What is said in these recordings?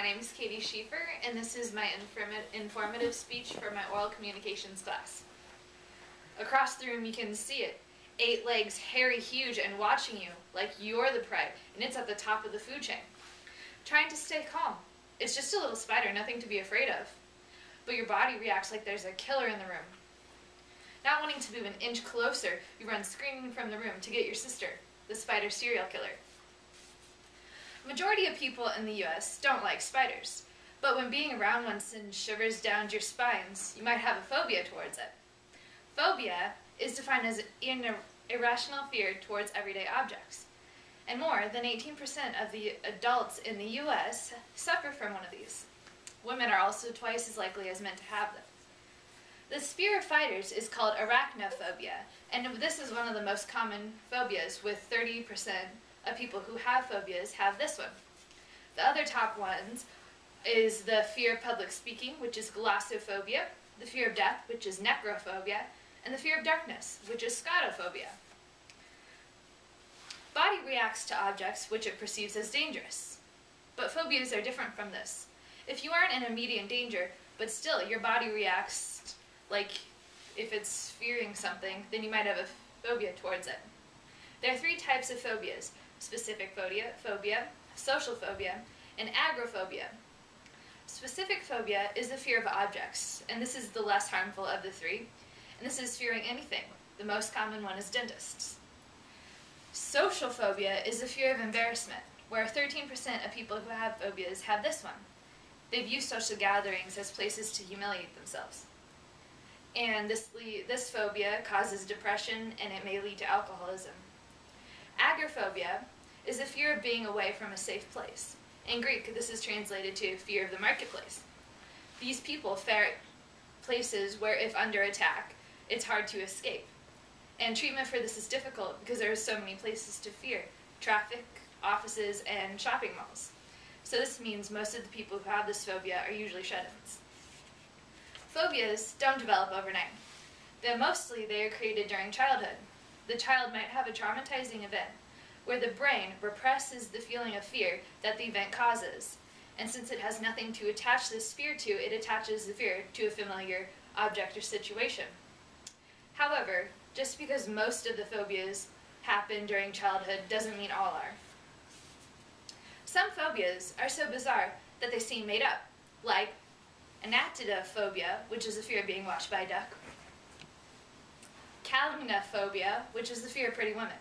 name is Katie Schiefer, and this is my informative speech for my oral communications class. Across the room you can see it. 8 legs, hairy, huge, and watching you like you're the prey, and it's at the top of the food chain. Trying to stay calm. It's just a little spider, nothing to be afraid of. But your body reacts like there's a killer in the room. Not wanting to move an inch closer, you run screaming from the room to get your sister, the spider serial killer. Majority of people in the US don't like spiders, but when being around one sends shivers down your spines, you might have a phobia towards it. Phobia is defined as an irrational fear towards everyday objects, and more than 18% of the adults in the US suffer from one of these. Women are also twice as likely as men to have them. This fear of spiders is called arachnophobia, and this is one of the most common phobias, with 30% of people who have phobias have this one. The other top ones is the fear of public speaking, which is glossophobia, the fear of death, which is necrophobia, and the fear of darkness, which is scotophobia. Body reacts to objects which it perceives as dangerous, but phobias are different from this. If you aren't in immediate danger, but still your body reacts like if it's fearing something, then you might have a phobia towards it. There are 3 types of phobias: specific phobia, social phobia, and agoraphobia. Specific phobia is the fear of objects, and this is the less harmful of the 3, and this is fearing anything. The most common one is dentists. Social phobia is the fear of embarrassment, where 13% of people who have phobias have this one. They view social gatherings as places to humiliate themselves. And this phobia causes depression, and it may lead to alcoholism. Agoraphobia is the fear of being away from a safe place. In Greek, this is translated to fear of the marketplace. These people fear places where, if under attack, it's hard to escape. And treatment for this is difficult because there are so many places to fear: traffic, offices, and shopping malls. So this means most of the people who have this phobia are usually shut-ins. Phobias don't develop overnight. Mostly they are created during childhood. The child might have a traumatizing event where the brain represses the feeling of fear that the event causes. And since it has nothing to attach this fear to, it attaches the fear to a familiar object or situation. However, just because most of the phobias happen during childhood doesn't mean all are. Some phobias are so bizarre that they seem made up, like anatidophobia, which is the fear of being watched by a duck; calumniophobia, which is the fear of pretty women.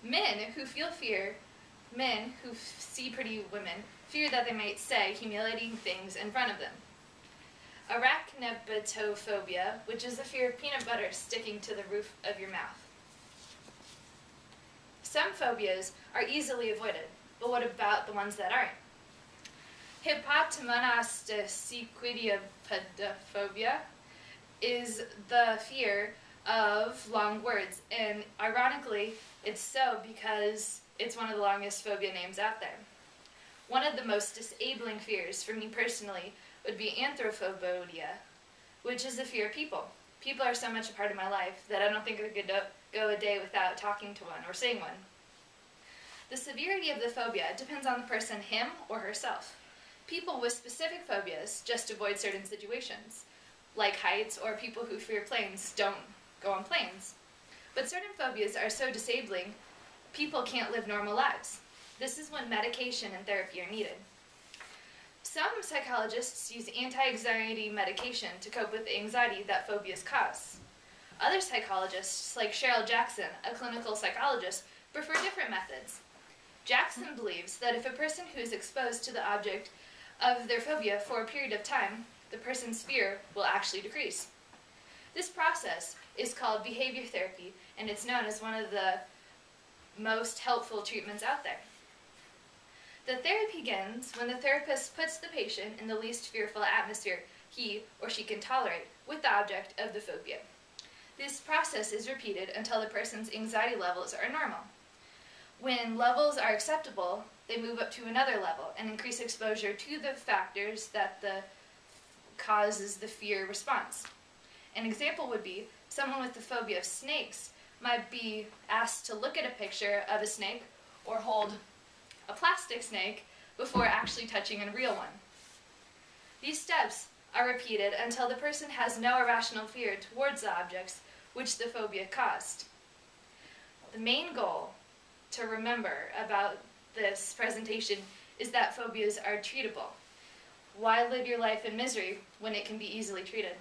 Men who see pretty women fear that they might say humiliating things in front of them. Arachnophobia, which is the fear of peanut butter sticking to the roof of your mouth. Some phobias are easily avoided, but what about the ones that aren't? Hippopotamonostosiquidophobia is the fear of long words, and ironically, it's so because it's one of the longest phobia names out there. One of the most disabling fears for me personally would be anthrophobia, which is the fear of people. People are so much a part of my life that I don't think I could go a day without talking to one or seeing one. The severity of the phobia depends on the person, him or herself. People with specific phobias just avoid certain situations, like heights, or people who fear planes don't go on planes. But certain phobias are so disabling, people can't live normal lives. This is when medication and therapy are needed. Some psychologists use anti-anxiety medication to cope with the anxiety that phobias cause. Other psychologists, like Cheryl Jackson, a clinical psychologist, prefer different methods. Jackson believes that if a person who is exposed to the object of their phobia for a period of time, the person's fear will actually decrease. This process is called behavior therapy, and it's known as one of the most helpful treatments out there. The therapy begins when the therapist puts the patient in the least fearful atmosphere he or she can tolerate with the object of the phobia. This process is repeated until the person's anxiety levels are normal. When levels are acceptable, they move up to another level and increase exposure to the factors that causes the fear response. An example would be someone with the phobia of snakes might be asked to look at a picture of a snake or hold a plastic snake before actually touching a real one. These steps are repeated until the person has no irrational fear towards the objects which the phobia caused. The main goal to remember about this presentation is that phobias are treatable. Why live your life in misery when it can be easily treated?